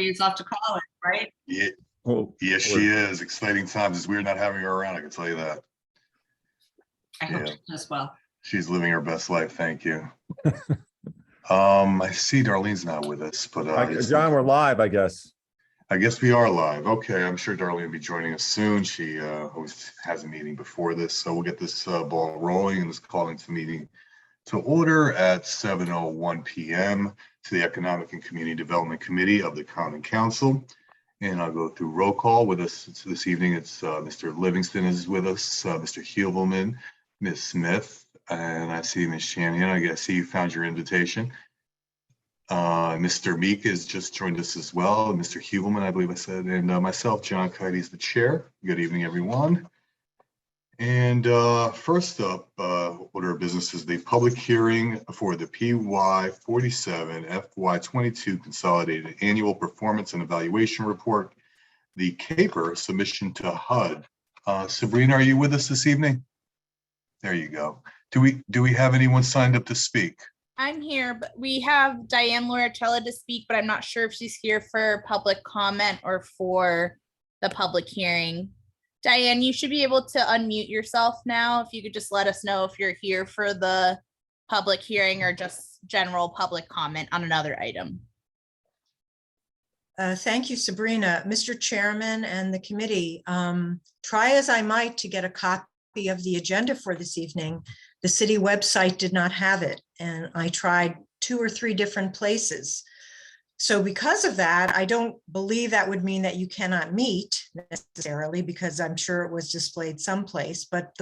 She's off to college, right? Yeah, Oh, yes, she is. Exciting times. It's weird not having her around, I can tell you that. I hope Yeah. she does well. She's living her best life, thank you. I see Darlene's not with us, but John, we're live, I guess. I guess we are live. Okay, I'm sure Darlene will be joining us soon. She always has a meeting before this, so we'll get this ball rolling and this calling to meeting to order at 7:01 p.m. to the Economic and Community Development Committee of the Common Council. And I'll go through roll call with us this evening. It's Mr. Livingston is with us, Mr. Heubelman, Ms. Smith, and I see Ms. Shanahan. I guess you found your invitation. Mr. Meek has just joined us as well. Mr. Heubelman, I believe I said, and myself, John Kite, is the chair. Good evening, everyone. And first up, order of business is the public hearing for the PY 47 FY 22 Consolidated Annual Performance and Evaluation Report, the CAPER submission to HUD. Sabrina, are you with us this evening? There you go. Do we have anyone signed up to speak? I'm here, but we have Diane Lauricella to speak, but I'm not sure if she's here for public comment or for the public hearing. Diane, you should be able to unmute yourself now. If you could just let us know if you're here for the public hearing or just general public comment on another item. Thank you, Sabrina. Mr. Chairman and the committee, try as I might to get a copy of the agenda for this evening. The city website did not have it, and I tried 2 or 3 different places. So because of that, I don't believe that would mean that you cannot meet necessarily, because I'm sure it was displayed someplace, but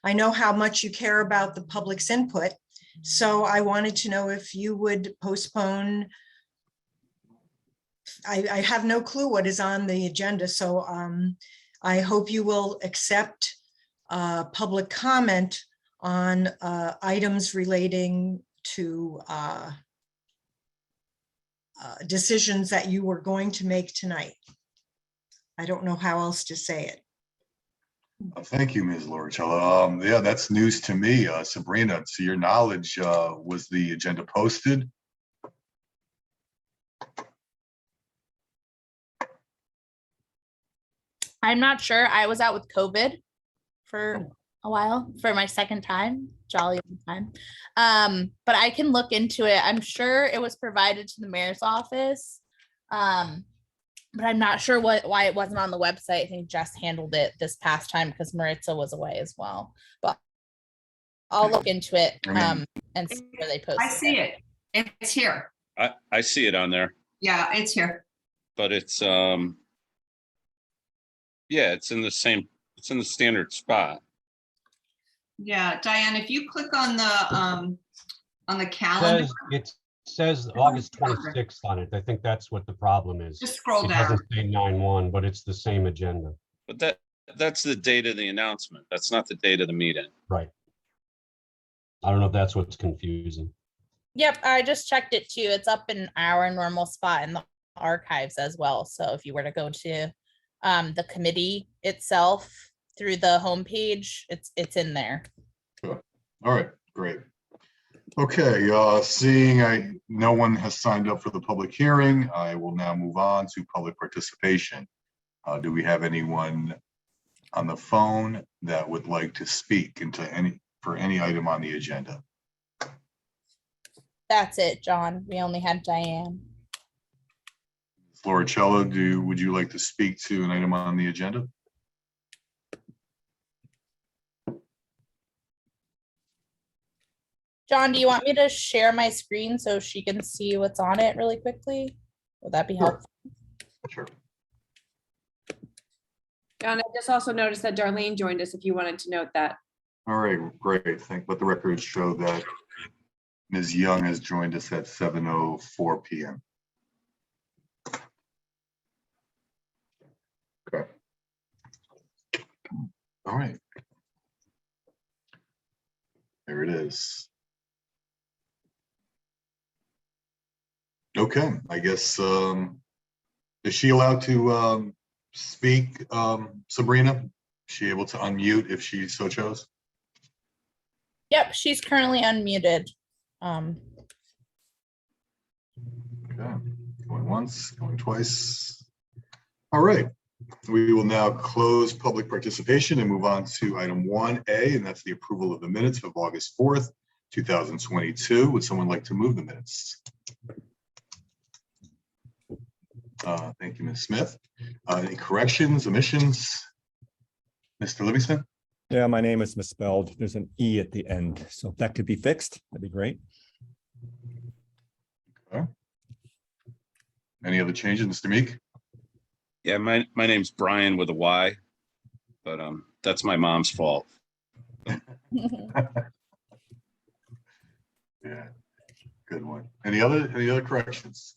I know how much you care about the public's input. So I wanted to know if you would postpone. I have no clue what is on the agenda, so I hope you will accept public comment on items relating to decisions that you were going to make tonight. I don't know how else to say it. Thank you, Ms. Lauricella. Yeah, that's news to me. Sabrina, to your knowledge, was the agenda posted? I'm not sure. I was out with COVID for a while for my second time, jolly time. But I can look into it. I'm sure it was provided to the mayor's office. But I'm not sure why it wasn't on the website. I think Jess handled it this past time because Maritza was away as well. But I'll look into it and see where they post. I see it. It's here. I see it on there, Yeah, it's here. but it's yeah, it's in the standard spot. Yeah, Diane, if you click on the calendar, It says August 26th on it. I think that's what the problem is. just scroll It down. doesn't say 9/1, but it's the same agenda. But that's the date of the announcement. That's not the date of the meeting. Right. I don't know if that's what's confusing. Yep, I just checked it too. It's up in our normal spot in the archives as well. So if you were to go to the committee itself through the homepage, it's in there. Sure. All right, great. Okay, seeing no one has signed up for the public hearing, I will now move on to public participation. Do we have anyone on the phone that would like to speak for any item on the agenda? That's it, John. We only had Diane. Lauricella, would you like to speak to an item on the agenda? John, do you want me to share my screen so she can see what's on it really quickly? Would that be helpful? Sure. John, I just also noticed that Darlene joined us, if you wanted to note that. All right, great. Let the records show that Ms. Young has joined us at 7:04 p.m. Okay. All right. There it is. Okay, I guess, is she allowed to speak, Sabrina? Is she able to unmute if she so chose? Yep, she's currently unmuted. Okay. Going once, going twice. All right, we will now close public participation and move on to item 1A, and that's the approval of the minutes of August 4th, 2022. Would someone like to move the minutes? Thank you, Ms. Smith. Any corrections, omissions? Mr. Livingston? Yeah, my name is misspelled. There's an E at the end. So if that could be fixed, that'd be great. Okay. Any other changes, Mr. Meek? Yeah, my name's Brian with a Y, but that's my mom's fault. Yeah, good one. Any other corrections?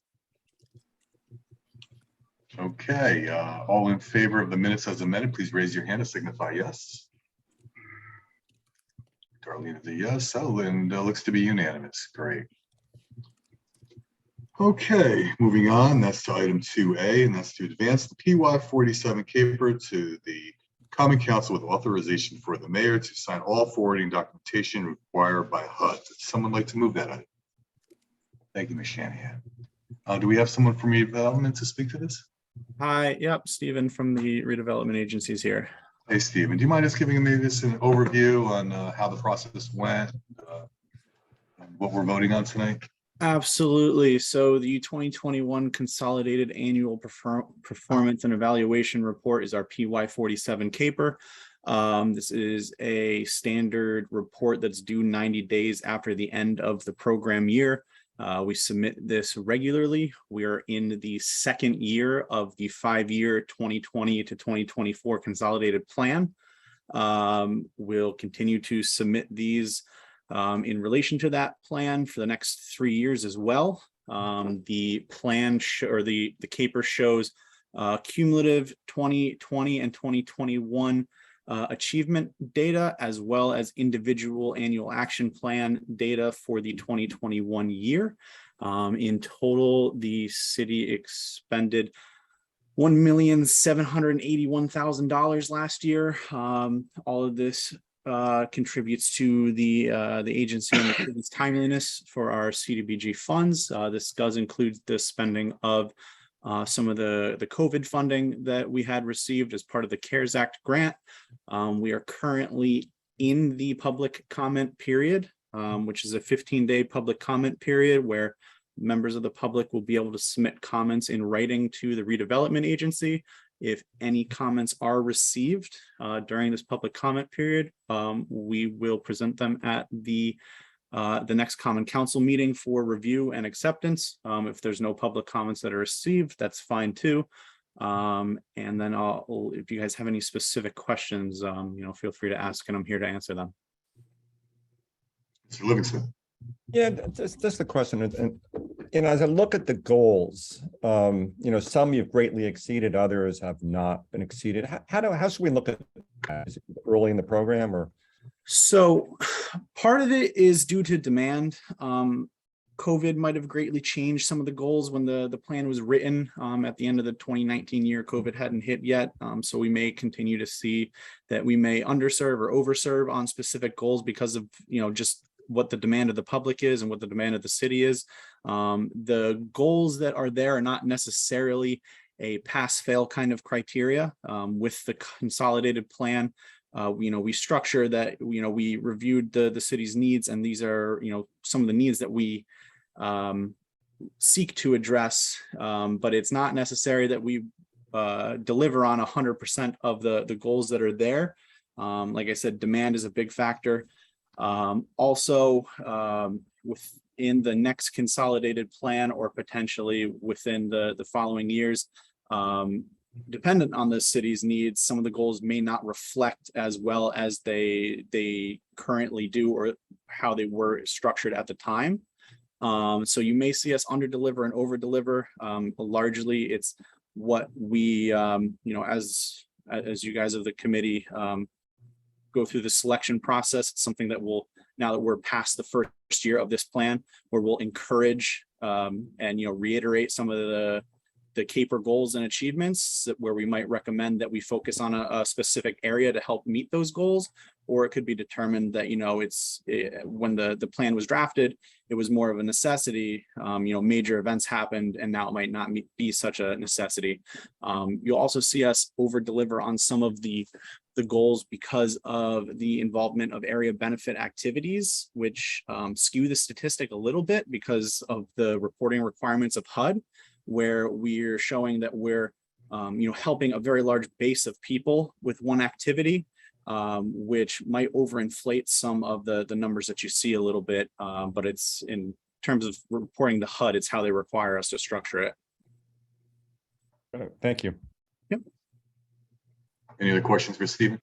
Okay, all in favor of the minutes as amended, please raise your hand and signify yes. Darlene is a yes. Oh, and looks to be unanimous. Great. Okay, moving on. That's to item 2A, and that's to advance the PY 47 caper to the Common Council with authorization for the mayor to sign all forwarding documentation required by HUD. Would someone like to move that item? Thank you, Ms. Shanahan. Do we have someone from redevelopment to speak to this? Hi, yep, Stephen from the redevelopment agencies here. Hey, Stephen, do you mind just giving me just an overview on how the process went, and what we're voting on tonight? Absolutely. So the 2021 Consolidated Annual Performance and Evaluation Report is our PY 47 caper. This is a standard report that's due 90 days after the end of the program year. We submit this regularly. We are in the second year of the 5-year 2020 to 2024 consolidated plan. We'll continue to submit these in relation to that plan for the next 3 years as well. The plan or the caper shows cumulative 2020 and 2021 achievement data, as well as individual annual action plan data for the 2021 year. In total, the city expended $1,781,000 last year. All of this contributes to the agency and the city's timeliness for our CDBG funds. This does include the spending of some of the COVID funding that we had received as part of the CARES Act grant. We are currently in the public comment period, which is a 15-day public comment period where members of the public will be able to submit comments in writing to the redevelopment agency. If any comments are received during this public comment period, we will present them at the next Common Council meeting for review and acceptance. If there's no public comments that are received, that's fine too. And then if you guys have any specific questions, feel free to ask, and I'm here to answer them. Mr. Livingston. Yeah, just a question. And as I look at the goals, some you've greatly exceeded, others have not been exceeded. How should we look at that? Is it early in the program or? So part of it is due to demand. COVID might have greatly changed some of the goals when the plan was written. At the end of the 2019 year, COVID hadn't hit yet. So we may continue to see that we may underserve or overserve on specific goals because of, just what the demand of the public is and what the demand of the city is. The goals that are there are not necessarily a pass-fail kind of criteria. With the consolidated plan, we structure that, we reviewed the city's needs, and these are, some of the needs that we seek to address, but it's not necessary that we deliver on 100% of the goals that are there. Like I said, demand is a big factor. Also, within the next consolidated plan, or potentially within the following years, dependent on the city's needs, some of the goals may not reflect as well as they currently do, or how they were structured at the time. So you may see us under-deliver and over-deliver. Largely, it's what we, as you guys of the committee go through the selection process. It's something that will, now that we're past the first year of this plan, where we'll encourage and reiterate some of the CAPER goals and achievements, where we might recommend that we focus on a specific area to help meet those goals. Or it could be determined that, when the plan was drafted, it was more of a necessity. Major events happened and now it might not be such a necessity. You'll also see us over deliver on some of the goals because of the involvement of area benefit activities, which skew the statistic a little bit because of the reporting requirements of HUD, where we're showing that we're helping a very large base of people with one activity, which might overinflate some of the numbers that you see a little bit, but it's in terms of reporting to HUD, it's how they require us to structure it. Thank you. Any other questions for Stephen?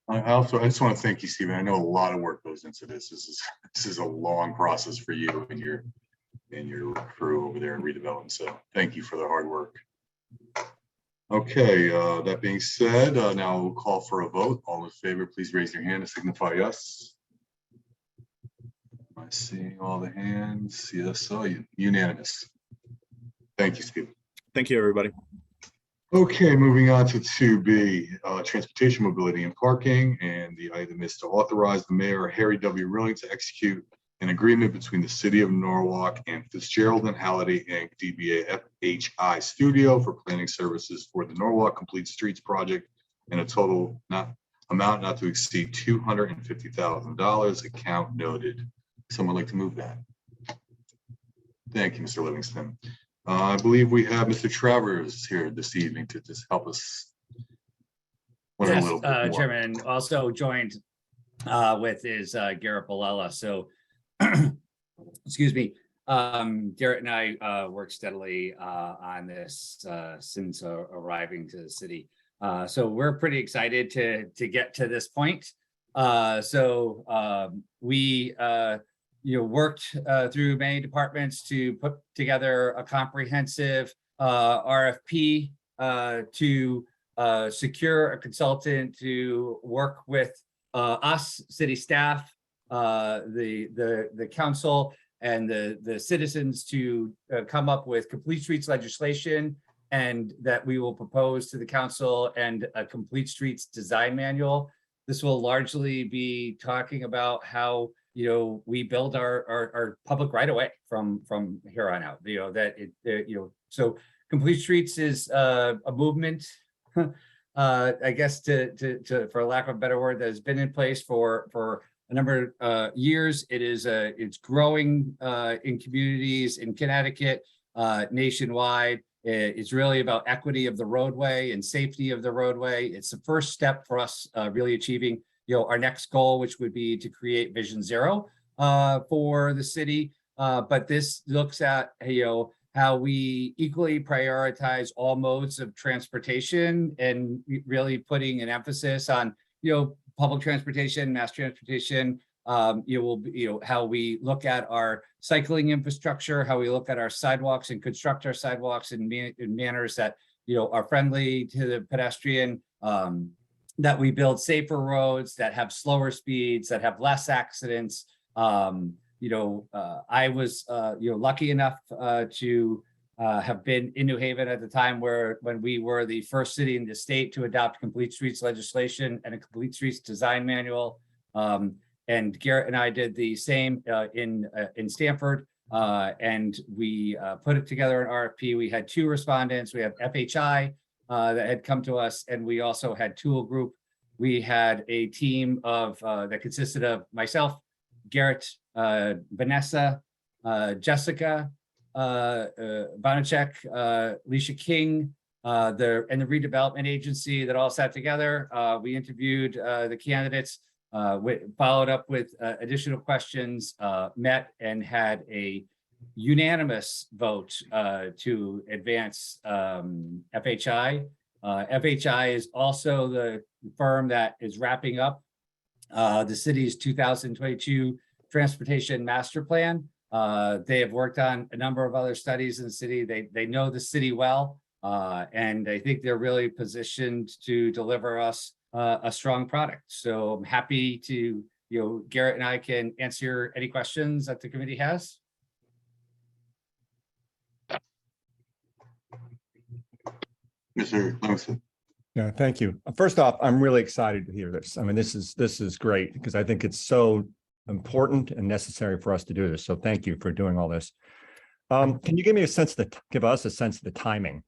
I just want to thank you, Stephen. I know a lot of work goes into this. This is a long process for you and your crew over there in redevelopment. So thank you for the hard work. Okay, that being said, now we'll call for a vote. All in favor, please raise your hand to signify yes. Am I seeing all the hands? Yes, so unanimous. Thank you, Stephen. Thank you, everybody. Okay, moving on to 2B, transportation, mobility, and parking. And the item is to authorize the mayor, Harry W. Rilling, to execute an agreement between the city of Norwalk and Fitzgerald and Halliday Inc., DBA FHI Studio, for planning services for the Norwalk Complete Streets project in a total amount not to exceed $250,000. Account noted. Someone like to move that? Thank you, Mr. Livingston. I believe we have Mr. Travers here this evening to just help us. Yes, Chairman, also joined with is Garrett Bilella. So, excuse me, Garrett and I worked steadily on this since arriving to the city. So we're pretty excited to get to this point. We worked through many departments to put together a comprehensive RFP to secure a consultant to work with us, city staff, the council, and the citizens to come up with complete streets legislation, and that we will propose to the council, and a complete streets design manual. This will largely be talking about how we build our public right of way from here on out. So complete streets is a movement, I guess, to for lack of a better word, that has been in place for a number of years. It's growing in communities in Connecticut, nationwide. It's really about equity of the roadway and safety of the roadway. It's the first step for us really achieving our next goal, which would be to create Vision Zero for the city. But this looks at how we equally prioritize all modes of transportation, and really putting an emphasis on public transportation, mass transportation. How we look at our cycling infrastructure, how we look at our sidewalks and construct our sidewalks in manners that are friendly to the pedestrian. That we build safer roads that have slower speeds, that have less accidents. I was lucky enough to have been in New Haven at the time when we were the first city in the state to adopt complete streets legislation and a complete streets design manual. And Garrett and I did the same in Stamford, and we put it together an RFP. We had 2 respondents. We have FHI that had come to us, and we also had Tool Group. We had a team of that consisted of myself, Garrett, Vanessa, Jessica, Bonacek, Alicia King, and the redevelopment agency that all sat together. We interviewed the candidates, followed up with additional questions, met and had a unanimous vote to advance FHI. FHI is also the firm that is wrapping up the city's 2022 transportation master plan. They have worked on a number of other studies in the city. They know the city well, and I think they're really positioned to deliver us a strong product. So I'm happy to, Garrett and I can answer any questions that the committee has. Mr. Livingston. Yeah, thank you. First off, I'm really excited to hear this. I mean, this is great because I think it's so important and necessary for us to do this. So thank you for doing all this. Can you give me a sense give us a sense of the timing?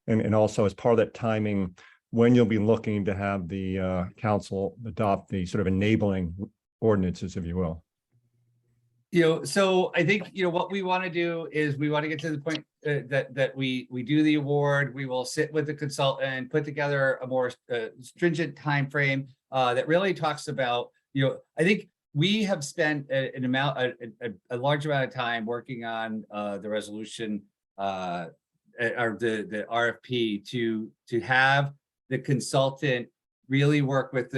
And also as part of that timing, when you'll be looking to have the council adopt the sort of enabling ordinances, if you will? So I think, what we want to do is we want to get to the point that we do the award. We will sit with the consultant, put together a more stringent time frame that really talks about, I think we have spent a large amount of time working on the resolution or the RFP to have the consultant really work with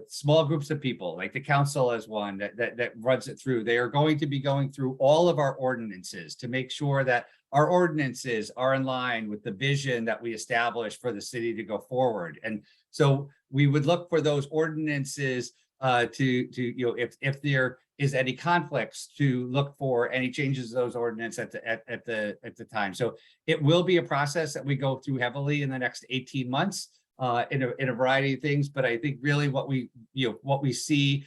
small groups of people, like the council as one that runs it through. They are going to be going through all of our ordinances to make sure that our ordinances are in line with the vision that we established for the city to go forward. And so we would look for those ordinances if there is any conflicts, to look for any changes to those ordinances at the time. So it will be a process that we go through heavily in the next 18 months. In a variety of things, but I think really what we see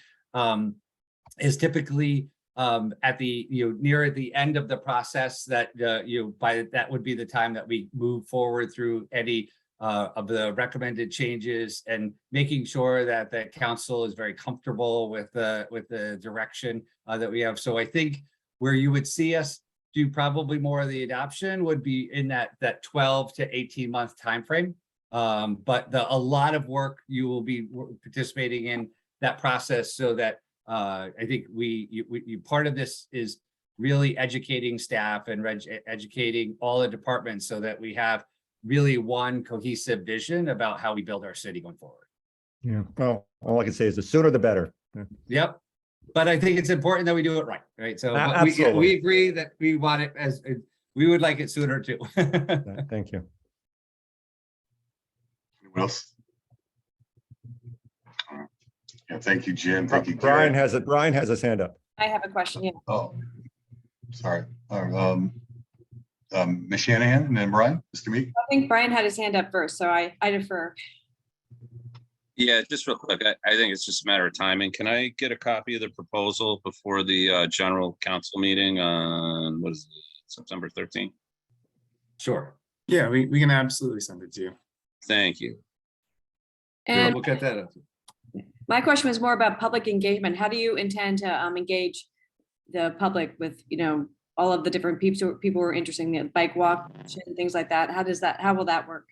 is typically at the near the end of the process that that would be the time that we move forward through any of the recommended changes and making sure that the council is very comfortable with the direction that we have. So I think where you would see us do probably more of the adoption would be in that 12 to 18 month time frame. But a lot of work you will be participating in that process, so that I think part of this is really educating staff and educating all the departments so that we have really one cohesive vision about how we build our city going forward. Yeah, well, all I can say is the sooner the better. Yeah. Yep. But I think it's important that we do it right? So but Absolutely. we agree that we want it as we would like it sooner too. Thank you. Anyone else? Yeah, thank you, Jim. Thank you, Brian Garrett. Brian has his hand up. I have a question. Yeah. Oh, sorry. Ms. Shanahan and then Brian, Mr. Meek. I think Brian had his hand up first, so I defer. Yeah, just real quick. I think it's just a matter of timing. Can I get a copy of the proposal before the general council meeting on what is it, September 13th? Sure. Yeah, we can absolutely send it to you. Thank you. And We'll get that up. my question was more about public engagement. How do you intend to engage the public with, all of the different people who are interested in the bike walk and things like that? How will that work?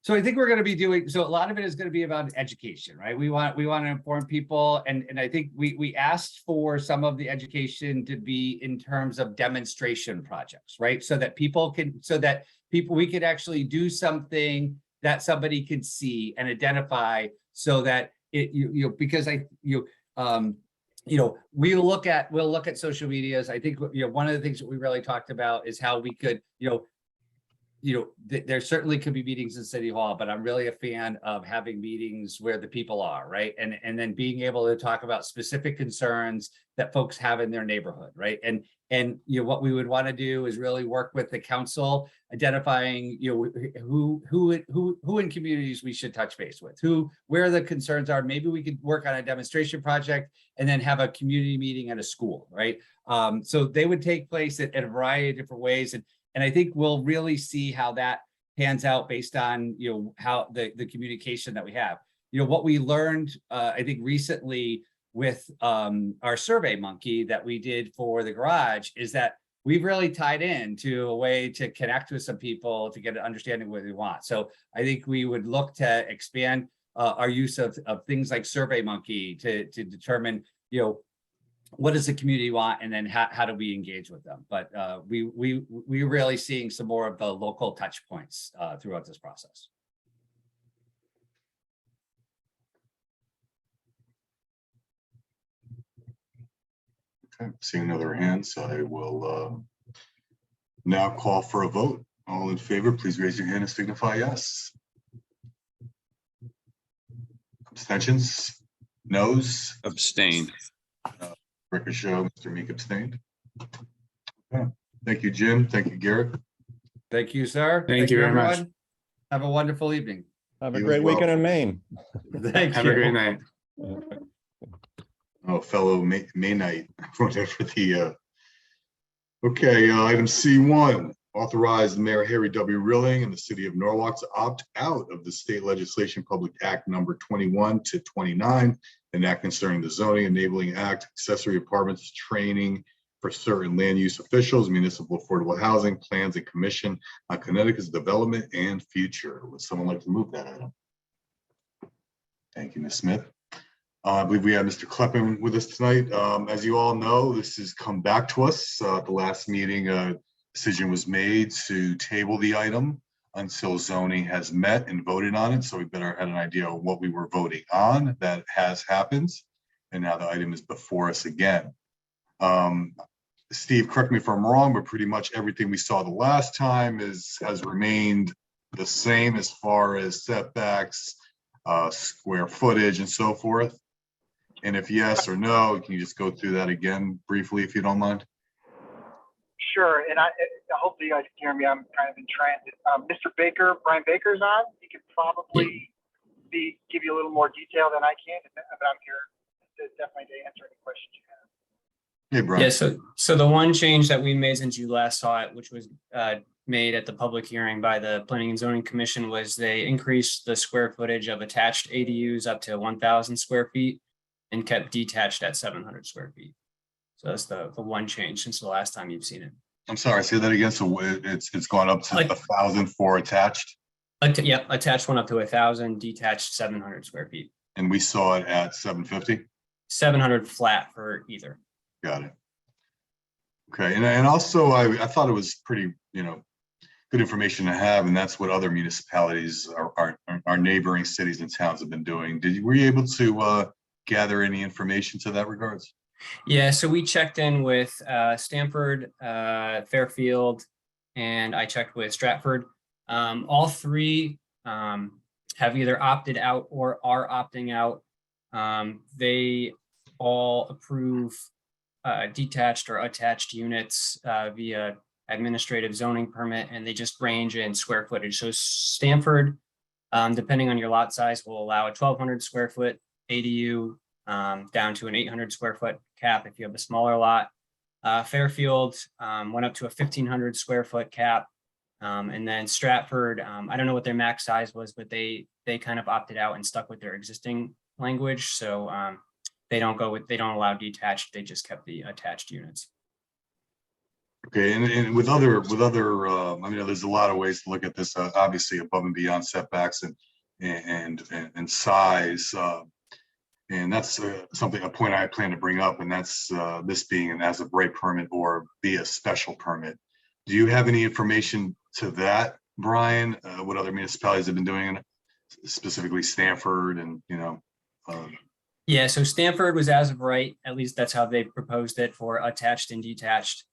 So I think we're going to be doing, so a lot of it is going to be about education, right? We want to inform people. And I think we asked for some of the education to be in terms of demonstration projects, right? So that we could actually do something that somebody could see and identify, so that because we'll look at social medias. I think, one of the things that we really talked about is how we could, there certainly could be meetings in City Hall, but I'm really a fan of having meetings where the people are, right? And then being able to talk about specific concerns that folks have in their neighborhood, right? And what we would want to do is really work with the council, identifying, who in communities we should touch base with, where the concerns are. Maybe we could work on a demonstration project and then have a community meeting at a school, right? So they would take place in a variety of different ways. And I think we'll really see how that pans out based on, how the communication that we have. What we learned, I think recently with our Survey Monkey that we did for the garage is that we've really tied into a way to connect with some people to get an understanding of what they want. So I think we would look to expand our use of things like Survey Monkey to determine, what does the community want, and then how do we engage with them? But we're really seeing some more of the local touch points throughout this process. Okay, seeing another hand, so I will now call for a vote. All in favor, please raise your hand and signify yes. Abstentions? Noes? Abstain. Record show, Mr. Meek abstained. Okay. Thank you, Jim. Thank you, Garrett. Thank you, sir. Thank you very much. everyone. Have a wonderful evening. Have a You as great well. weekend in Maine. Thank Have a great you. night. Oh, fellow Mainite, whatever the, okay, item C1, authorize the Mayor Harry W. Rilling and the City of Norwalk to opt out of the State Legislation Public Act number 21 to 29, an act concerning the Zoning Enabling Act, accessory apartments, training for certain land use officials, municipal affordable housing plans and commission on Connecticut's development and future. Would someone like to move that item? Thank you, Ms. Smith. I believe we have Mr. Kleppen with us tonight. As you all know, this has come back to us. At the last meeting, a decision was made to table the item until zoning has met and voted on it. So we better had an idea of what we were voting on. That has happened. And now the item is before us again. Steve, correct me if I'm wrong, but pretty much everything we saw the last time has remained the same as far as setbacks, square footage and so forth. And if yes or no, can you just go through that again briefly, if you don't mind? Sure, and hopefully you guys can hear me. I'm kind of in transit. Mr. Baker, Brian Baker's on. He could probably give you a little more detail than I can, but I'm here definitely to answer any questions you have. Hey, Brian. Yeah, so the one change that we made since you last saw it, which was made at the public hearing by the Planning and Zoning Commission, was they increased the square footage of attached ADUs up to 1,000 square feet and kept detached at 700 square feet. So that's the one change since the last time you've seen it. I'm sorry, say that again. So it's gone up to 1,000 for attached? Yep, attached one up to 1,000, detached 700 square feet. And we saw it at 750? 700 flat for either. Got it. Okay, and also I thought it was pretty, good information to have, and that's what other municipalities, our neighboring cities and towns have been doing. Were you able to gather any information to that regards? Yeah, so we checked in with Stamford, Fairfield, and I checked with Stratford. All three have either opted out or are opting out. They all approve detached or attached units via administrative zoning permit, and they just range in square footage. So Stamford, depending on your lot size, will allow a 1,200 square foot ADU down to an 800 square foot cap if you have a smaller lot. Fairfield went up to a 1,500 square foot cap. And then Stratford, I don't know what their max size was, but they kind of opted out and stuck with their existing language. So they don't allow detached, they just kept the attached units. Okay, and with other, there's a lot of ways to look at this, obviously above and beyond setbacks and size. And that's a point I plan to bring up, and that's this being an as of right permit or via special permit. Do you have any information to that, Brian? What other municipalities have been doing, specifically Stamford and, Yeah, so Stamford was as of right, at least that's how they proposed it for attached and detached.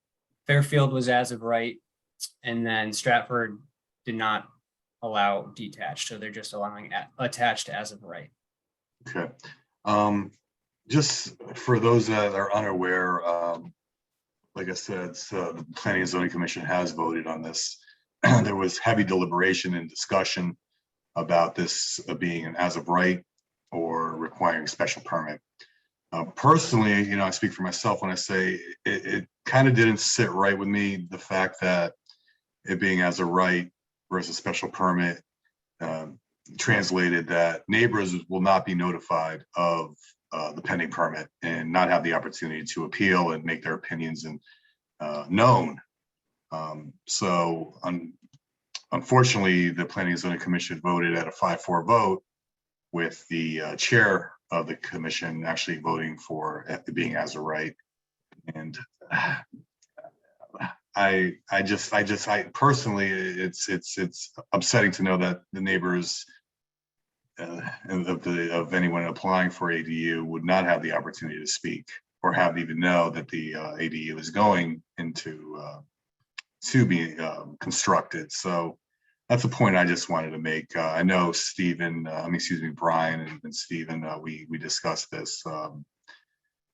Fairfield was as of right, and then Stratford did not allow detached, so they're just allowing attached as of right. Okay. Just for those that are unaware, like I said, the Planning and Zoning Commission has voted on this. There was heavy deliberation and discussion about this being an as of right or requiring special permit. Personally, I speak for myself when I say it kind of didn't sit right with me, the fact that it being as a right versus special permit translated that neighbors will not be notified of the pending permit and not have the opportunity to appeal and make their opinions and known. Unfortunately, the Planning and Zoning Commission voted at a 5-4 vote, with the chair of the commission actually voting for it being as a right. And I personally, it's upsetting to know that the neighbors of anyone applying for ADU would not have the opportunity to speak or have even know that the ADU is going into to be constructed. So that's a point I just wanted to make. I know Brian and Stephen, we discussed this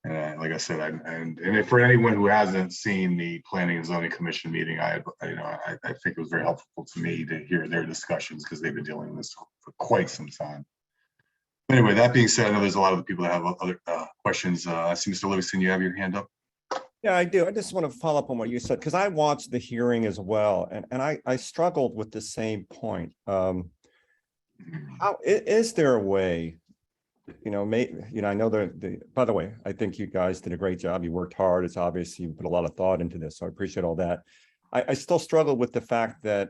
And like I said, and if for anyone who hasn't seen the Planning and Zoning Commission meeting, I think it was very helpful to me to hear their discussions because they've been dealing with this for quite some time. Anyway, that being said, I know there's a lot of people that have other questions. I see Mr. Livingston, you have your hand up. Yeah, I do. I just want to follow up on what you said, because I watched the hearing as well, and I struggled with the same point. How is there a way, I know by the way, I think you guys did a great job. You worked hard. It's obvious you put a lot of thought into this, so I appreciate all that. I still struggle with the fact that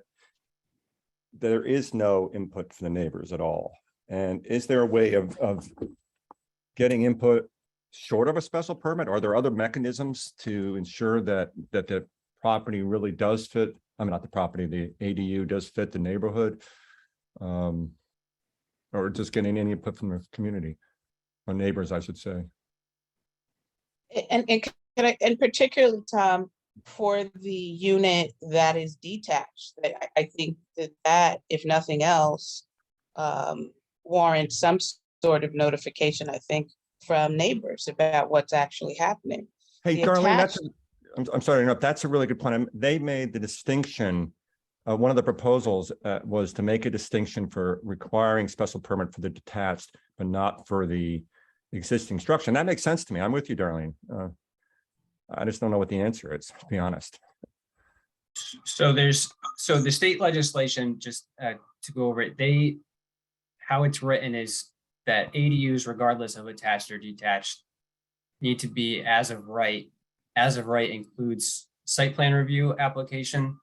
there is no input from the neighbors at all. And is there a way of getting input short of a special permit? Are there other mechanisms to ensure that the property really does fit? I mean, not the property, the ADU does fit the neighborhood? Or just getting any input from the community, or neighbors, I should say. And particularly, Tom, for the unit that is detached, I think that if nothing else, warrants some sort of notification, I think, from neighbors about what's actually happening. Hey, The Darlene, attached- I'm sorry, no, that's a really good point. They made the distinction. One of the proposals was to make a distinction for requiring special permit for the detached, but not for the existing structure. And that makes sense to me. I'm with you, Darlene. I just don't know what the answer is, to be honest. So the state legislation, just to go over it, how it's written is that ADUs, regardless of attached or detached, need to be as of right. As of right includes site plan review application,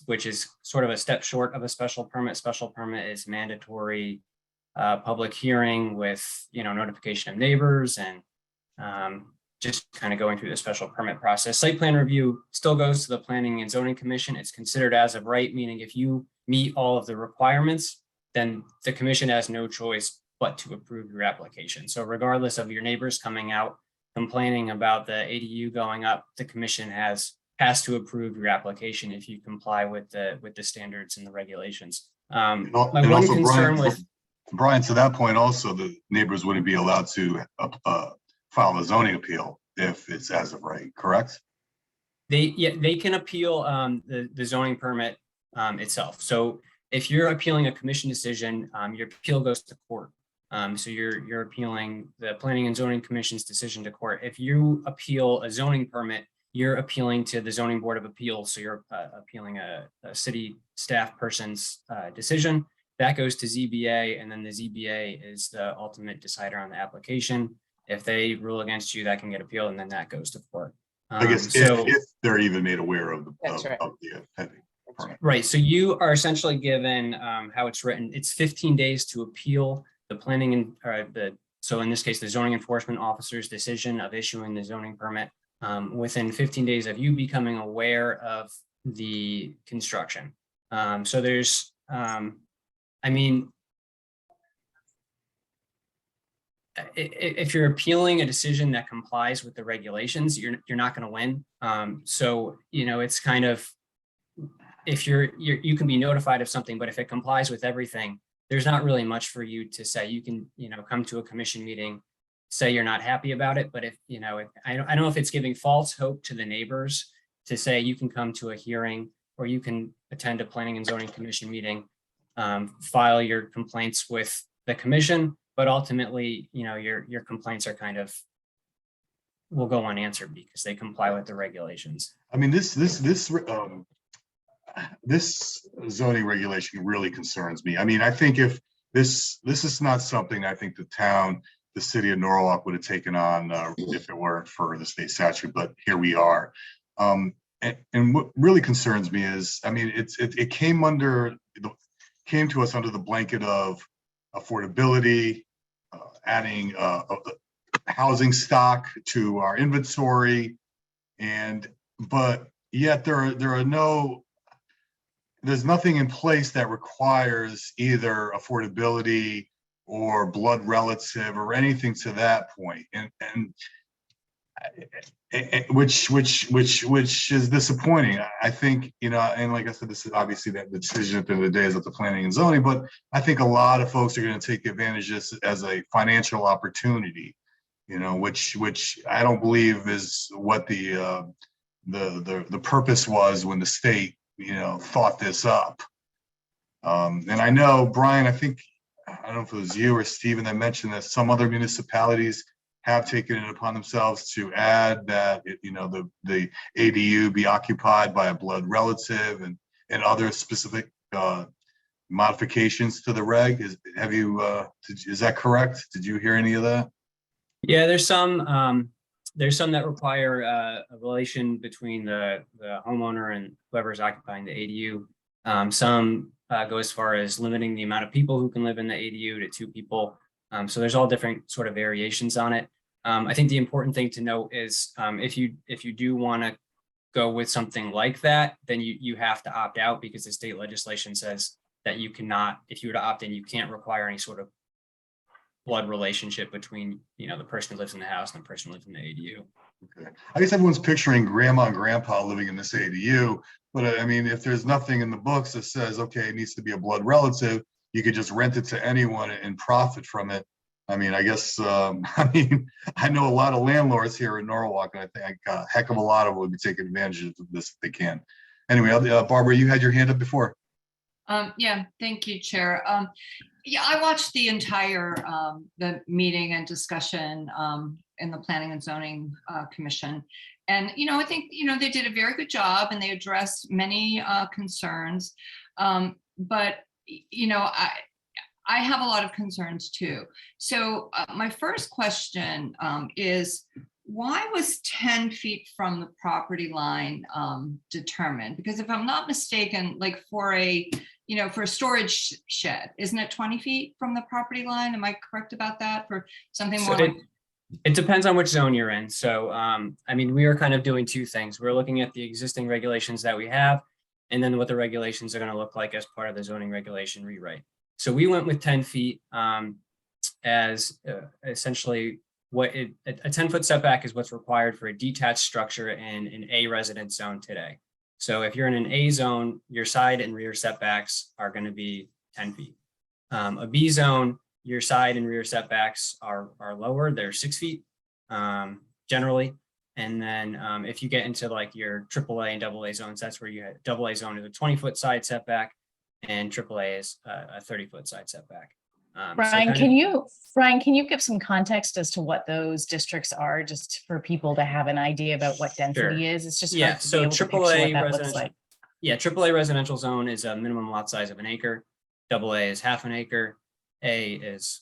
which is sort of a step short of a special permit. Special permit is mandatory public hearing with, notification of neighbors and just kind of going through the special permit process. Site plan review still goes to the Planning and Zoning Commission. It's considered as of right, meaning if you meet all of the requirements, then the commission has no choice but to approve your application. So regardless of your neighbors coming out complaining about the ADU going up, the commission has to approve your application if you comply with the standards and the regulations. My one concern with Brian, to that point, also the neighbors wouldn't be allowed to file a zoning appeal if it's as of right, correct? They can appeal the zoning permit itself. So if you're appealing a commission decision, your appeal goes to court. So you're appealing the Planning and Zoning Commission's decision to court. If you appeal a zoning permit, you're appealing to the Zoning Board of Appeals. So you're appealing a city staff person's decision. That goes to ZBA, and then the ZBA is the ultimate decider on the application. If they rule against you, that can get appealed, and then that goes to court. I guess if they're even made aware of the pending permit. Right. So you are essentially given how it's written. It's 15 days to appeal the planning and so in this case, the zoning enforcement officer's decision of issuing the zoning permit within 15 days of you becoming aware of the construction. So there's, if you're appealing a decision that complies with the regulations, you're not going to win. So, it's kind of, if you can be notified of something, but if it complies with everything, there's not really much for you to say. You can, come to a commission meeting, say you're not happy about it, but if, I don't know if it's giving false hope to the neighbors to say you can come to a hearing or you can attend a Planning and Zoning Commission meeting, file your complaints with the commission, but ultimately, your complaints are kind of will go unanswered because they comply with the regulations. I mean, this zoning regulation really concerns me. I mean, I think if this is not something I think the city of Norwalk would have taken on if it weren't for the state statute, but here we are. And what really concerns me is, I mean, it came to us under the blanket of affordability, adding housing stock to our inventory, but yet there's nothing in place that requires either affordability or blood relative or anything to that point, and which is disappointing. I think, and like I said, this is obviously that the decision at the end of the day is up to planning and zoning, but I think a lot of folks are going to take advantage of this as a financial opportunity. you know, which I don't believe is what the purpose was when the state, you know, thought this up. And I know, Brian, I think, I don't know if it was you or Stephen that mentioned that some other municipalities have taken it upon themselves to add that, you know, the ADU be occupied by a blood relative and other specific modifications to the reg. Is that correct? Did you hear any of that? Yeah, there's some that require a relation between the homeowner and whoever's occupying the ADU. Some go as far as limiting the amount of people who can live in the ADU to 2 people. So there's all different sort of variations on it. I think the important thing to note is if you do want to go with something like that, then you have to opt out, because the state legislation says that you cannot, if you were to opt in, you can't require any sort of blood relationship between, you know, the person who lives in the house and the person who lives in the ADU. Okay. I guess everyone's picturing grandma and grandpa living in this ADU, but I mean, if there's nothing in the books that says, okay, it needs to be a blood relative, you could just rent it to anyone and profit from it. I mean, I guess, I know a lot of landlords here in Norwalk, and I think a heck of a lot of them would be taking advantage of this if they can. Anyway, Barbara, you had your hand up before. Yeah, thank you, Chair. Yeah, I watched the entire the meeting and discussion in the Planning and Zoning Commission. And, you know, I think, you know, they did a very good job and they addressed many concerns. But, you know, I have a lot of concerns too. So my first question is, why was 10 feet from the property line determined? Because if I'm not mistaken, like for a, you know, for a storage shed, isn't it 20 feet from the property line? Am I correct about that? For something more like? It depends on which zone you're in. So, I mean, we are kind of doing 2 things. We're looking at the existing regulations that we have, and then what the regulations are going to look like as part of the zoning regulation rewrite. So we went with 10 feet as essentially what a 10-foot setback is what's required for a detached structure in an A residence zone today. So if you're in an A zone, your side and rear setbacks are going to be 10 feet. A B zone, your side and rear setbacks are lower. They're 6 feet generally. And then if you get into like your AAA and AA zones, that's where you have AA zone is a 20-foot side setback and AAA is a 30-foot side setback. Brian, can you give some context as to what those districts are, just for people to have an idea about what density is? It's just hard to be able to picture what that looks like. Yeah, AAA residential zone is a minimum lot size of 1 acre. AA is half an acre. A is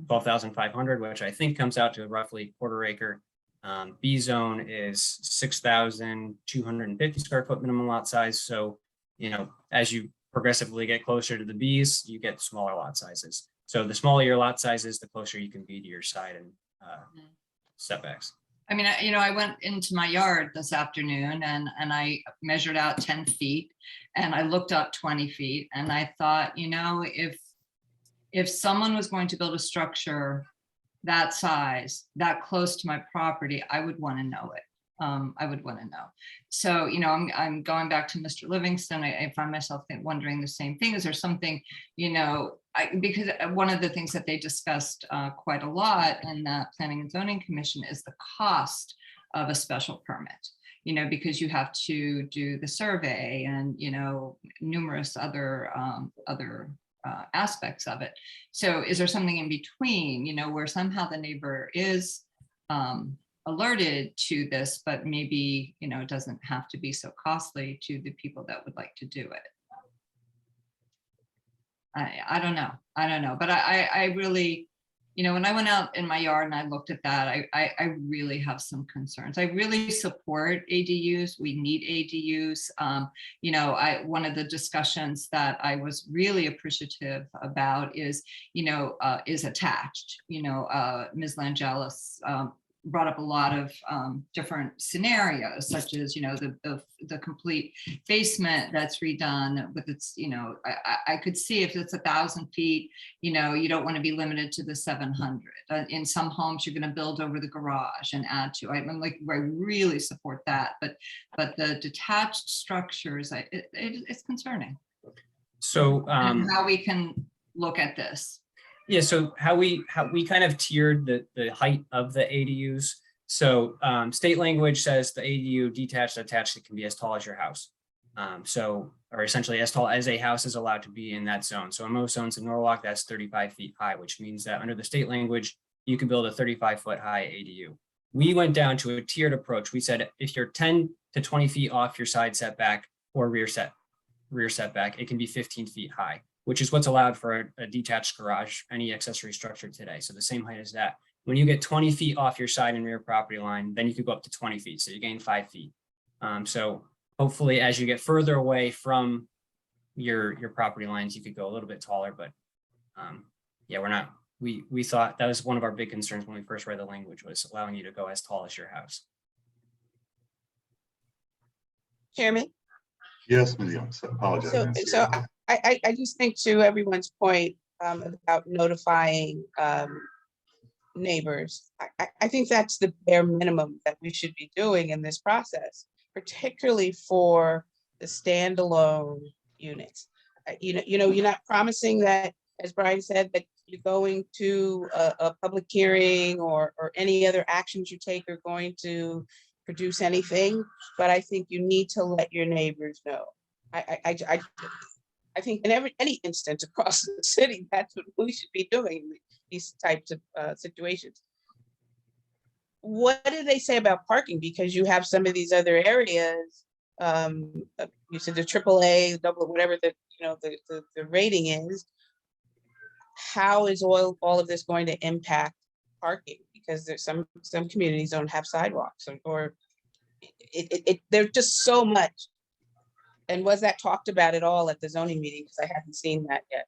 12,500, which I think comes out to roughly 1/4 acre. B zone is 6,250 square foot minimum lot size. So, you know, as you progressively get closer to the Bs, you get smaller lot sizes. So the smaller your lot sizes, the closer you can be to your side and setbacks. I mean, you know, I went into my yard this afternoon and I measured out 10 feet and I looked up 20 feet and I thought, you know, if someone was going to build a structure that size, that close to my property, I would want to know it. I would want to know. So, you know, I'm going back to Mr. Livingston. I find myself wondering the same thing. Is there something, you know, because one of the things that they discussed quite a lot in the Planning and Zoning Commission is the cost of a special permit, you know, because you have to do the survey and, you know, numerous other aspects of it. So is there something in between, you know, where somehow the neighbor is alerted to this, but maybe, you know, it doesn't have to be so costly to the people that would like to do it? I don't know, but I really, you know, when I went out in my yard and I looked at that, I really have some concerns. I really support ADUs. We need ADUs. You know, one of the discussions that I was really appreciative about is, you know, is attached. You know, Ms. Langelis brought up a lot of different scenarios, such as, you know, the complete basement that's redone with its, you know, I could see if it's 1,000 feet, you know, you don't want to be limited to the 700. In some homes, you're going to build over the garage and add to. I'm like, I really support that, but the detached structures, it's concerning. So and how we can look at this. Yeah, so how we kind of tiered the height of the ADUs. So state language says the ADU detached, attached, it can be as tall as your house. Or essentially as tall as a house is allowed to be in that zone. So in most zones in Norwalk, that's 35 feet high, which means that under the state language, you can build a 35-foot high ADU. We went down to a tiered approach. We said, if you're 10 to 20 feet off your side setback or rear setback, it can be 15 feet high, which is what's allowed for a detached garage, any accessory structure today. So the same height as that. When you get 20 feet off your side and rear property line, then you could go up to 20 feet. So you gain 5 feet. So hopefully as you get further away from your property lines, you could go a little bit taller, but yeah, we thought that was one of our big concerns when we first read the language, was allowing you to go as tall as your house. Chairman? Yes, Ms. Young, I apologize. So I just think, to everyone's point about notifying neighbors, I think that's the bare minimum that we should be doing in this process, particularly for the standalone units. You know, you're not promising that, as Brian said, that you're going to a public hearing or any other actions you take are going to produce anything, but I think you need to let your neighbors know. I think in any instance across the city, that's what we should be doing in these types of situations. What do they say about parking? Because you have some of these other areas. You said the AAA, double, whatever the rating is. How is all of this going to impact parking? Because there's some communities don't have sidewalks, or there's just so much. And was that talked about at all at the zoning meeting? Because I haven't seen that yet.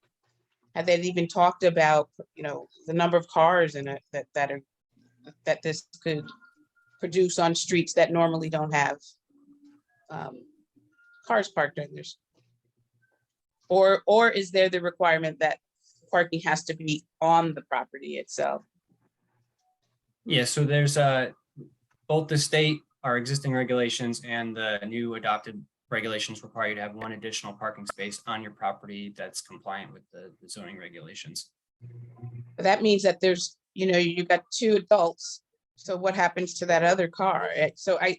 Have they even talked about, the number of cars in it that this could produce on streets that normally don't have cars parked in there? Or is there the requirement that parking has to be on the property itself? Yeah, so there's both the state, our existing regulations, and the new adopted regulations require you to have one additional parking space on your property that's compliant with the zoning regulations. That means that there's, you've got 2 adults. So what happens to that other car? So I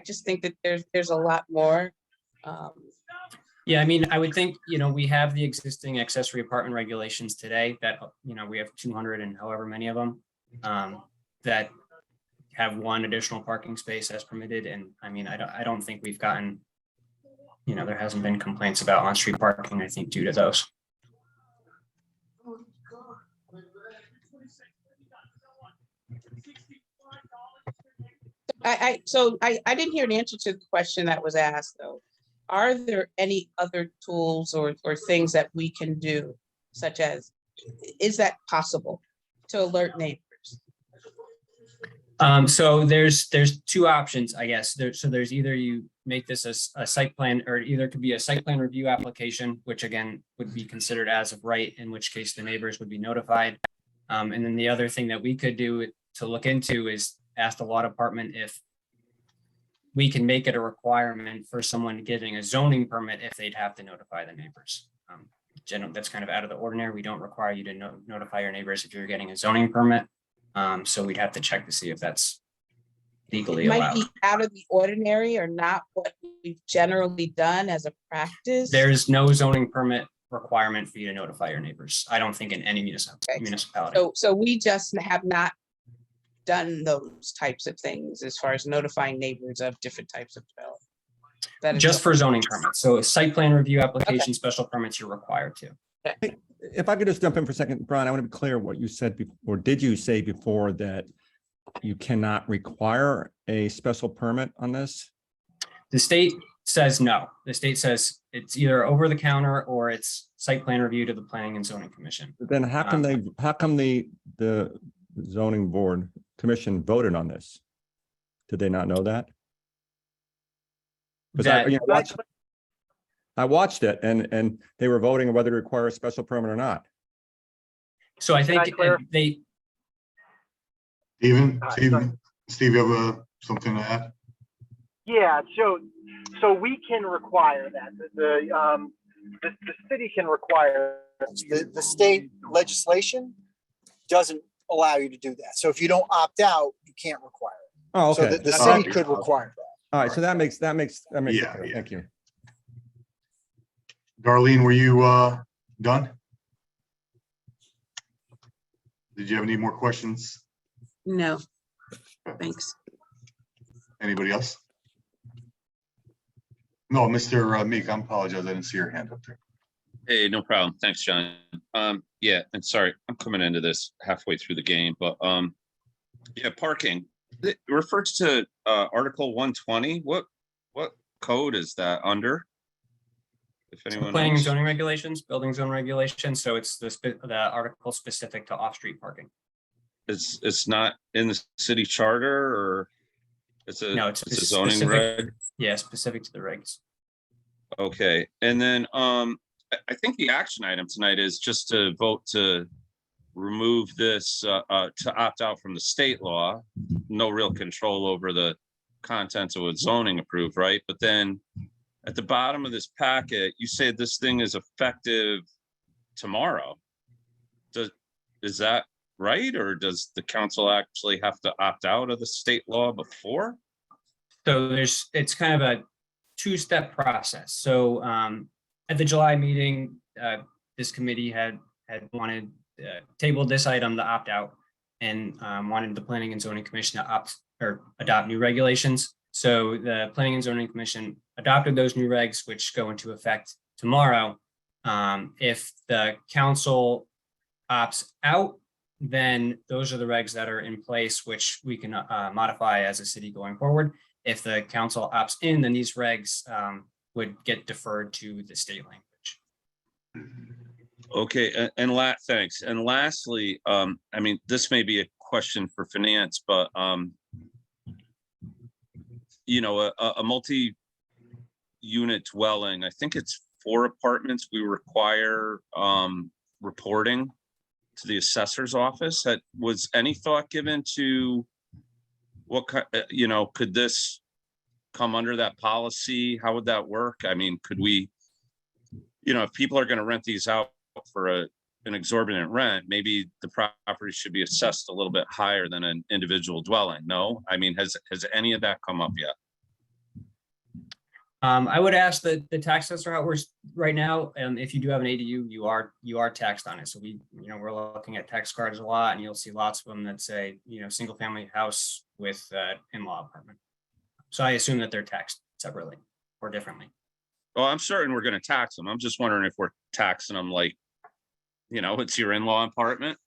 just think that there's a lot more. Yeah, I mean, I would think, we have the existing accessory apartment regulations today that, we have 200 and however many of them that have one additional parking space as permitted. And I mean, I don't think we've gotten, there hasn't been complaints about on-street parking, I think, due to those. I didn't hear an answer to the question that was asked, though. Are there any other tools or things that we can do, such as, is that possible to alert neighbors? So there's 2 options, I guess. There's either you make this a site plan, or either it could be a site plan review application, which again would be considered as of right, in which case the neighbors would be notified. And then the other thing that we could do to look into is ask the law department if we can make it a requirement for someone getting a zoning permit if they'd have to notify the neighbors. Generally, that's kind of out of the ordinary. We don't require you to notify your neighbors if you're getting a zoning permit. So we'd have to check to see if that's legally allowed. Might be out of the ordinary or not what we've generally done as a practice. There's no zoning permit requirement for you to notify your neighbors. I don't think in any municipality. So we just have not done those types of things as far as notifying neighbors of different types of development. Just for zoning permits. So a site plan review application, special permits, you're required to. If I could just jump in for a second, Brian, I want to be clear what you said before, or did you say before that you cannot require a special permit on this? The state says no. The state says it's either over the counter or it's site plan review to the Planning and Zoning Commission. Then how come the zoning board commission voted on this? Did they not know that? Because I watched it and they were voting on whether to require a special permit or not. So I think they. Steve, you have something to add? Yeah, so we can require that. The city can require The state legislation doesn't allow you to do that. So if you don't opt out, you can't require it. Oh, So okay. the city could require that. All right, so that makes it Yeah, clear. yeah. Thank you. Darlene, were you done? Did you have any more questions? No, thanks. Anybody else? No, Mr. Meek, I apologize. I didn't see your hand up there. Hey, no problem. Thanks, John. Yeah, and sorry, I'm coming into this halfway through the game, but yeah, parking. It refers to Article 120. What code is that under? If anyone Planning and knows. zoning regulations, building zone regulations, so it's the article specific to off-street parking. It's not in the city charter, or it's a No, it's a zoning specific. reg? Yeah, specific to the regs. Okay, and then I think the action item tonight is just to vote to remove this, to opt out from the state law. No real control over the contents of what zoning approved, right? But then at the bottom of this packet, you say this thing is effective tomorrow. Is that right? Or does the council actually have to opt out of the state law before? So it's kind of a two-step process. So at the July meeting, this committee had wanted tabled this item to opt out, and wanted the Planning and Zoning Commission to adopt new regulations. So the Planning and Zoning Commission adopted those new regs, which go into effect tomorrow. If the council opts out, then those are the regs that are in place, which we can modify as a city going forward. If the council opts in, then these regs would get deferred to the state language. Okay, thanks. And lastly, I mean, this may be a question for finance, but you know, a multi-unit dwelling, I think it's 4 apartments, we require reporting to the assessor's office. Was any thought given to what you know, could this come under that policy? How would that work? I mean, could we, you know, if people are going to rent these out for an exorbitant rent, maybe the property should be assessed a little bit higher than an individual dwelling? No, I mean, has any of that come up yet? I would ask the tax assessor how it works right now. If you do have an ADU, you are taxed on it. So we're looking at tax cards a lot, and you'll see lots of them that say, single family house with in-law apartment. So I assume that they're taxed separately or differently. Well, I'm certain we're going to tax them. I'm just wondering if we're taxing them like, it's your in-law apartment,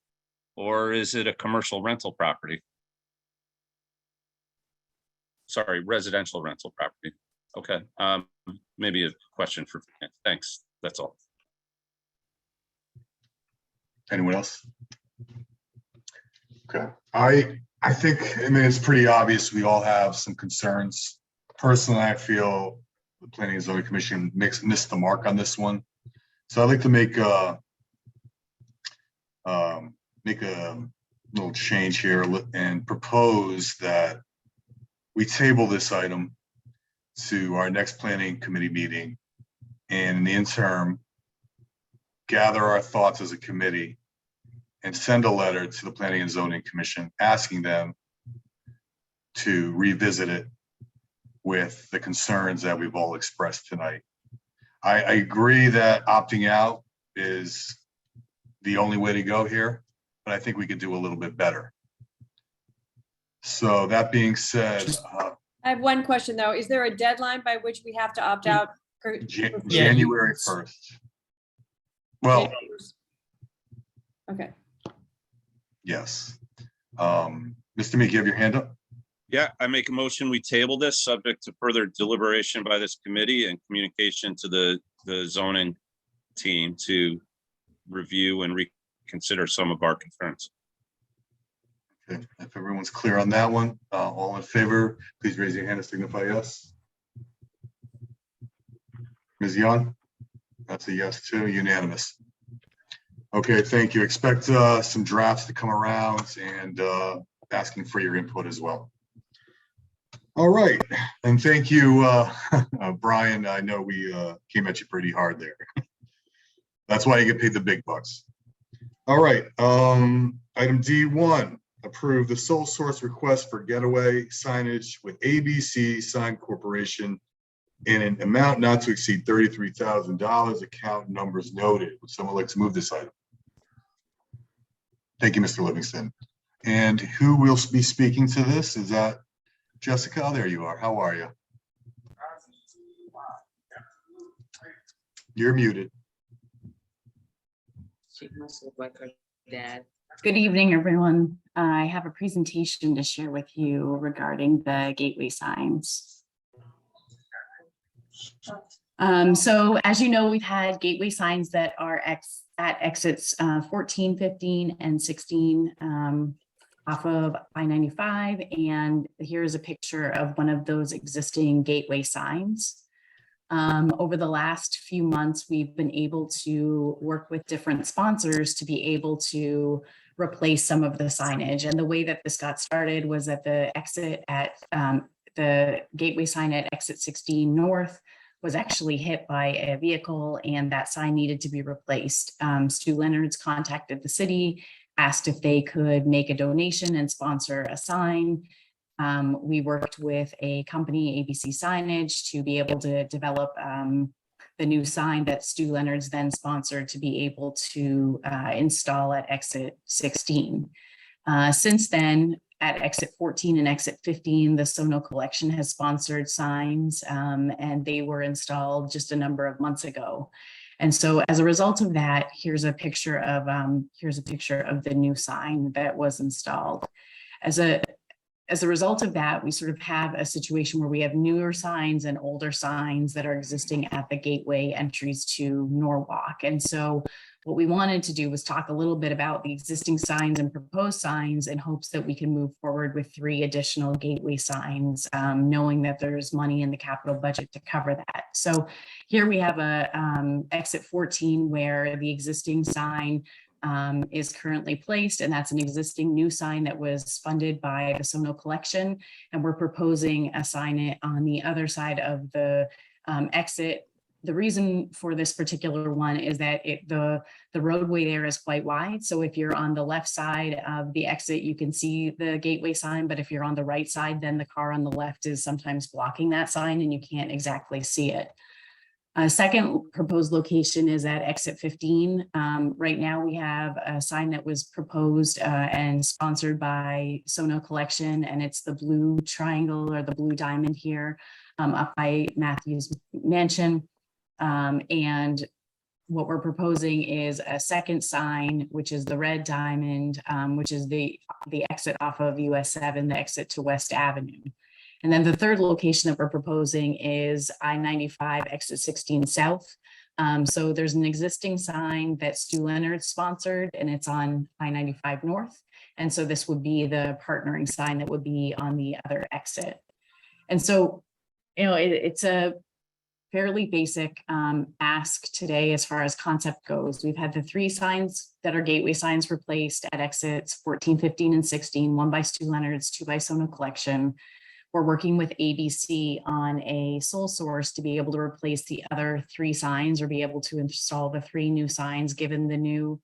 or is it a commercial rental property? Sorry, residential rental property. Okay, maybe a question for, thanks, that's all. Anyone else? Okay, I think, I mean, it's pretty obvious we all have some concerns. Personally, I feel the Planning and Zoning Commission missed the mark on this one. So I'd like to make a little change here and propose that we table this item to our next planning committee meeting, and in the interim, gather our thoughts as a committee and send a letter to the Planning and Zoning Commission asking them to revisit it with the concerns that we've all expressed tonight. I agree that opting out is the only way to go here, but I think we could do a little bit better. So that being said, I have one question though. Is there a deadline by which we have to opt out? January 1st. Well, okay. Yes. Mr. Meek, you have your hand up? Yeah, I make a motion, we table this subject to further deliberation by this committee and communication to the zoning team to review and reconsider some of our concerns. Okay, if everyone's clear on that one, all in favor, please raise your hand and signify yes. Ms. Young? That's a yes too, unanimous. Okay, thank you. Expect some drafts to come around and asking for your input as well. All right, and thank you, Brian. I know we came at you pretty hard there. That's why you get paid the big bucks. All right, item D1, approve the sole source request for getaway signage with ABC Sign Corporation in an amount not to exceed $33,000, account numbers noted. Would someone like to move this item? Thank you, Mr. Livingston. And who will be speaking to this? Is that Jessica? Oh, there you are. How are you? You're muted. She must look like her dad. Good evening, everyone. I have a presentation to share with you regarding the gateway signs. So as you know, we've had gateway signs that are at exits 14, 15, and 16 off of I-95. And here's a picture of one of those existing gateway signs. Over the last few months, we've been able to work with different sponsors to be able to replace some of the signage. And the way that this got started was at the exit at the gateway sign at exit 16 North was actually hit by a vehicle, and that sign needed to be replaced. Stu Leonard's contacted the city, asked if they could make a donation and sponsor a sign. We worked with a company, ABC Signage, to be able to develop the new sign that Stu Leonard's then sponsored to be able to install at exit 16. Since then, at exit 14 and exit 15, the Sono Collection has sponsored signs, and they were installed just a number of months ago. And so as a result of that, here's a picture of the new sign that was installed. As a result of that, we sort of have a situation where we have newer signs and older signs that are existing at the gateway entries to Norwalk. And so what we wanted to do was talk a little bit about the existing signs and proposed signs in hopes that we can move forward with 3 additional gateway signs, knowing that there's money in the capital budget to cover that. So here we have a exit 14 where the existing sign is currently placed, and that's an existing new sign that was funded by the Sono Collection. And we're proposing a sign on the other side of the exit. The reason for this particular one is that the roadway there is quite wide. So if you're on the left side of the exit, you can see the gateway sign, but if you're on the right side, then the car on the left is sometimes blocking that sign and you can't exactly see it. A second proposed location is at exit 15. Right now we have a sign that was proposed and sponsored by Sono Collection, and it's the blue triangle or the blue diamond here up by Matthew's Mansion. And what we're proposing is a second sign, which is the red diamond, which is the exit off of US 7, the exit to West Avenue. And then the third location that we're proposing is I-95 exit 16 South. So there's an existing sign that Stu Leonard sponsored, and it's on I-95 North. And so this would be the partnering sign that would be on the other exit. And so, you know, it's a fairly basic ask today as far as concept goes. We've had the 3 signs that are gateway signs replaced at exits 14, 15, and 16, 1 by Stu Leonard's, 2 by Sono Collection. We're working with ABC on a sole source to be able to replace the other 3 signs or be able to install the 3 new signs given the new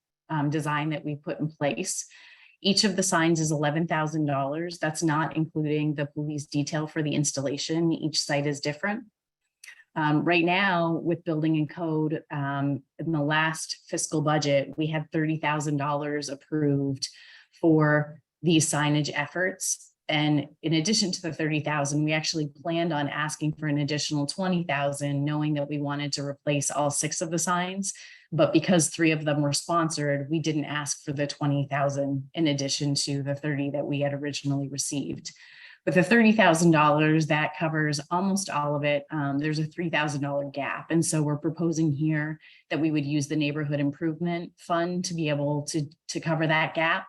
design that we put in place. Each of the signs is $11,000. That's not including the police detail for the installation. Each site is different. Right now, with building and code, in the last fiscal budget, we had $30,000 approved for these signage efforts. And in addition to the $30,000, we actually planned on asking for an additional $20,000, knowing that we wanted to replace all 6 of the signs. But because 3 of them were sponsored, we didn't ask for the $20,000 in addition to the $30,000 that we had originally received. With the $30,000, that covers almost all of it. There's a $3,000 gap. And so we're proposing here that we would use the neighborhood improvement fund to be able to cover that gap.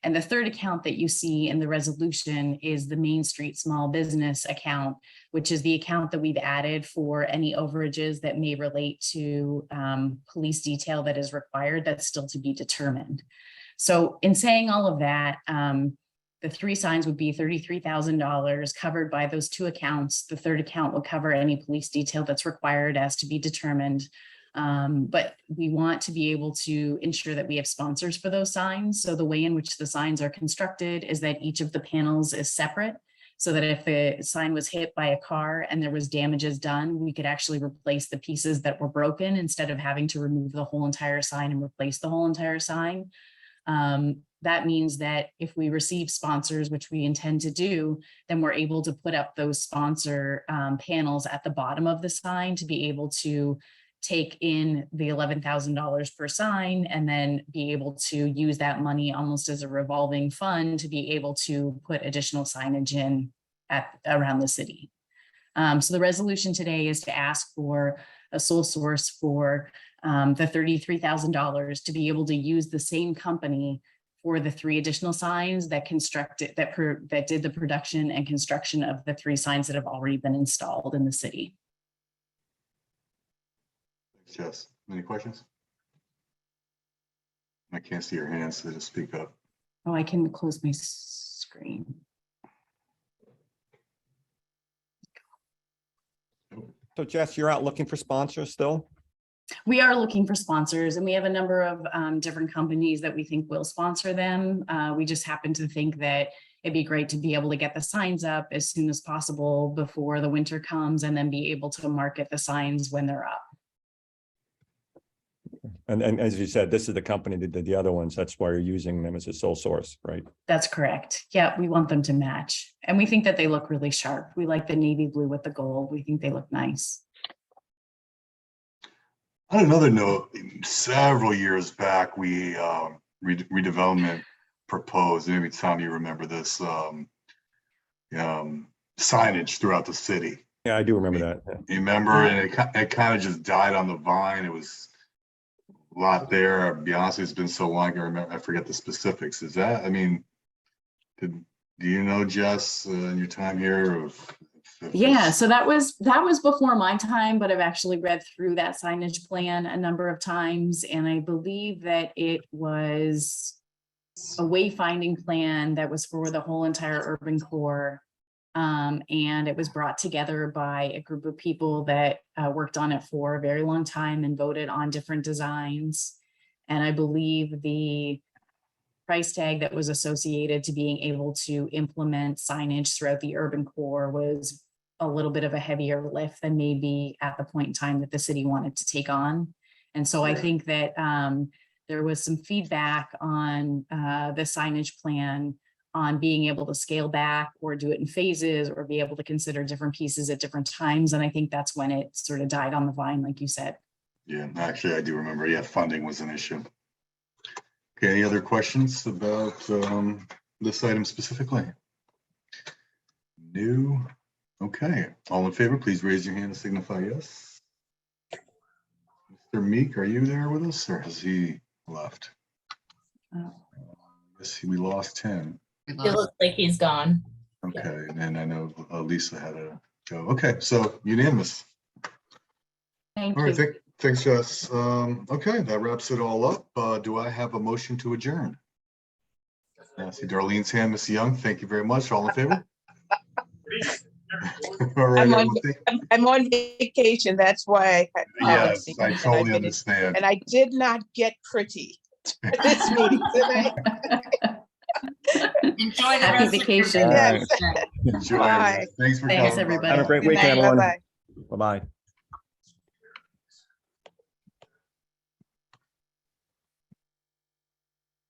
And the third account that you see in the resolution is the Main Street Small Business account, which is the account that we've added for any overages that may relate to police detail that is required. That's still to be determined. So in saying all of that, the 3 signs would be $33,000 covered by those 2 accounts. The third account will cover any police detail that's required as to be determined. But we want to be able to ensure that we have sponsors for those signs. So the way in which the signs are constructed is that each of the panels is separate, so that if the sign was hit by a car and there was damages done, we could actually replace the pieces that were broken instead of having to remove the whole entire sign and replace the whole entire sign. That means that if we receive sponsors, which we intend to do, then we're able to put up those sponsor panels at the bottom of the sign to be able to take in the $11,000 per sign and then be able to use that money almost as a revolving fund to be able to put additional signage in around the city. So the resolution today is to ask for a sole source for the $33,000 to be able to use the same company for the 3 additional signs that constructed, that did the production and construction of the 3 signs that have already been installed in the city. Thanks, Jess. Any questions? I can't see your hands, so just speak up. Oh, I can close my screen. So Jess, you're out looking for sponsors still? We are looking for sponsors, and we have a number of different companies that we think will sponsor them. We just happen to think that it'd be great to be able to get the signs up as soon as possible before the winter comes, and then be able to market the signs when they're up. And as you said, this is the company that did the other ones. That's why you're using them as a sole source, right? That's correct. Yeah, we want them to match. And we think that they look really sharp. We like the navy blue with the gold. We think they look nice. On another note, several years back, we redevelopment proposed, maybe Tom, you remember this, signage throughout the city. Yeah, I do remember that. Yeah. You remember, and it kind of just died on the vine. It was a lot there. I'll be honest, it's been so long, I forget the specifics. Is that, I mean, do you know, Jess, in your time here? Yeah, so that was before my time, but I've actually read through that signage plan a number of times, and I believe that it was a wayfinding plan that was for the whole entire urban core. And it was brought together by a group of people that worked on it for a very long time and voted on different designs. And I believe the price tag that was associated to being able to implement signage throughout the urban core was a little bit of a heavier lift than maybe at the point in time that the city wanted to take on. And so I think that there was some feedback on the signage plan on being able to scale back or do it in phases or be able to consider different pieces at different times. And I think that's when it sort of died on the vine, like you said. Yeah, actually, I do remember. Yeah, funding was an issue. Okay, any other questions about this item specifically? No. Okay, all in favor, please raise your hand and signify yes. Mr. Meek, are you there with us, or has he left? Yes, we lost him. It looks like he's gone. Okay, and I know Lisa had to go. Okay, so unanimous. Thank All right, you. thanks, Jess. Okay, that wraps it all up. Do I have a motion to adjourn? I see Darlene's hand, Ms. Young. Thank you very much. All in favor? All right, I'm on vacation. That's why I yes, I totally understand. And I did not get pretty at this meeting today. Enjoy the Happy rest vacation. Yes. Enjoy. Bye. Thanks for Thanks, coming. everybody. Have a great Good weekend, night. everyone. Bye-bye. Bye-bye.